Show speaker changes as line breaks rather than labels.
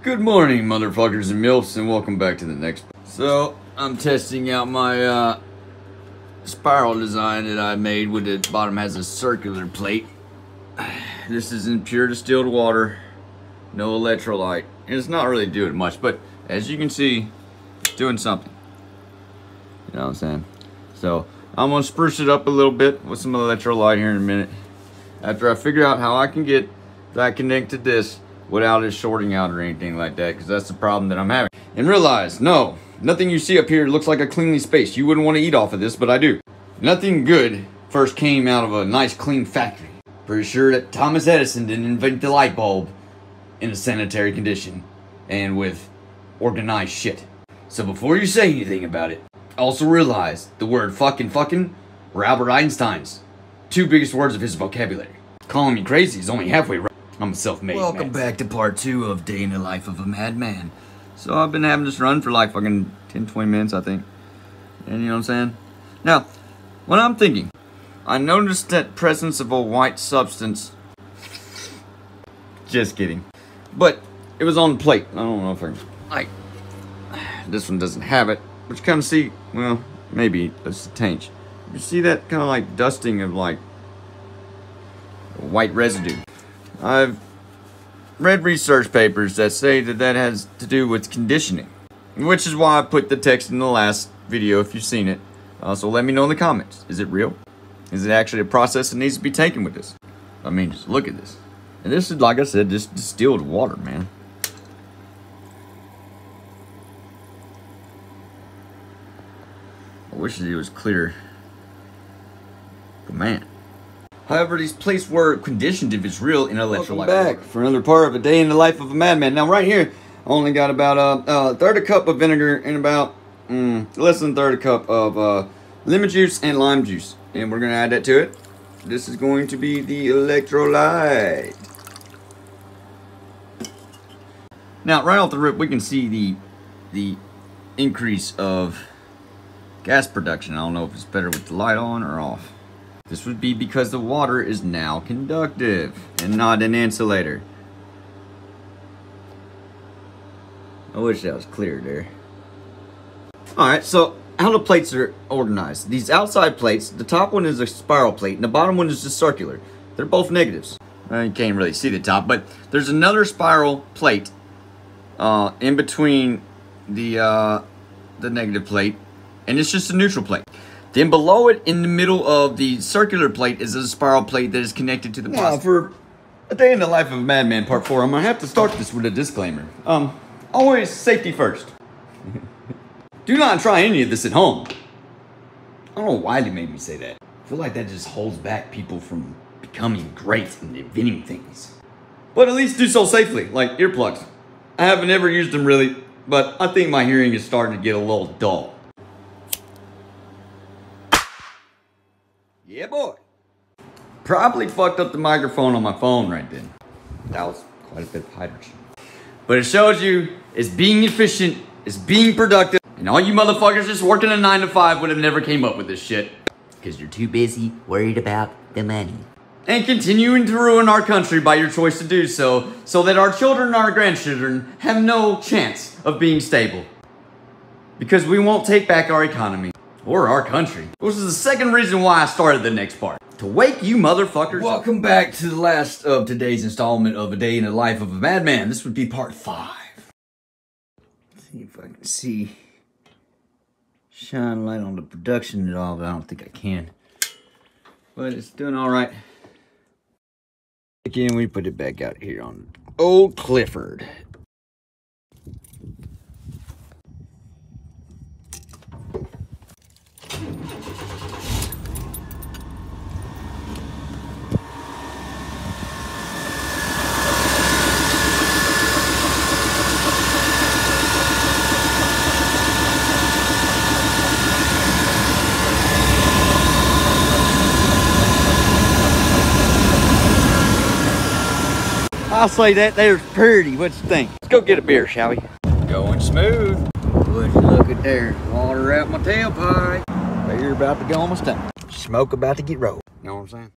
Good morning, motherfuckers and milfs, and welcome back to the next. So, I'm testing out my spiral design that I made with the bottom has a circular plate. This is in pure distilled water, no electrolyte. And it's not really doing much, but as you can see, it's doing something. You know what I'm saying? So, I'm gonna spruce it up a little bit with some electrolyte here in a minute. After I figure out how I can get that connected to this without it shorting out or anything like that, because that's the problem that I'm having. And realize, no, nothing you see up here looks like a cleanly space. You wouldn't want to eat off of this, but I do. Nothing good first came out of a nice clean factory. Pretty sure that Thomas Edison didn't invent the light bulb in a sanitary condition and with organized shit. So before you say anything about it, also realize the word fucking were Albert Einstein's two biggest words of his vocabulary. Calling me crazy is only halfway right. I'm a self-made man. Welcome back to part 2 of Day in the Life of a Madman. So I've been having this run for like fucking 10-20 minutes, I think. And you know what I'm saying? Now, what I'm thinking, I noticed that presence of a white substance. Just kidding. But it was on the plate. I don't know if I this one doesn't have it. But you kind of see, well, maybe it's a taint. You see that kind of like dusting of like white residue. I've read research papers that say that that has to do with conditioning, which is why I put the text in the last video if you've seen it. So let me know in the comments. Is it real? Is it actually a process that needs to be taken with this? I mean, just look at this. And this is, like I said, just distilled water, man. I wish it was clear. But man. However, these plates were conditioned if it's real in electrolyte. Welcome back for another part of A Day in the Life of a Madman. Now right here, I only got about a third a cup of vinegar and about less than a third a cup of lemon juice and lime juice. And we're going to add that to it. This is going to be the electrolyte. Now, right off the rip, we can see the increase of gas production. I don't know if it's better with the light on or off. This would be because the water is now conductive and not an insulator. I wish that was clear there. Alright, so how the plates are organized. These outside plates, the top one is a spiral plate and the bottom one is just circular. They're both negatives. Well, you can't really see the top, but there's another spiral plate in between the negative plate, and it's just a neutral plate. Then below it, in the middle of the circular plate, is a spiral plate that is connected to the positive. Now, for A Day in the Life of a Madman Part 4, I'm going to have to start this with a disclaimer. Always safety first. Do not try any of this at home. I don't know why they made me say that. I feel like that just holds back people from becoming great and inventing things. But at least do so safely, like earplugs. I haven't ever used them really, but I think my hearing is starting to get a little dull. Yeah, boy. Probably fucked up the microphone on my phone right then. That was quite a bit of hydrogen. But it shows you it's being efficient, it's being productive, and all you motherfuckers just working a 9 to 5 would have never came up with this shit. Because you're too busy worried about the money. And continuing to ruin our country by your choice to do so, so that our children and our grandchildren have no chance of being stable. Because we won't take back our economy. Or our country. Which is the second reason why I started the next part. To wake you motherfuckers up. Welcome back to the last of today's installment of A Day in the Life of a Madman. This would be part 5. Let's see if I can see. Shine light on the production at all, but I don't think I can. But it's doing alright. Again, we put it back out here on Old Clifford. I'll say that there's pretty. What you think? Let's go get a beer, shall we? Going smooth. Would you look at there? Water out my tailpipe. Beer about to go on my stomach. Smoke about to get rolled. You know what I'm saying?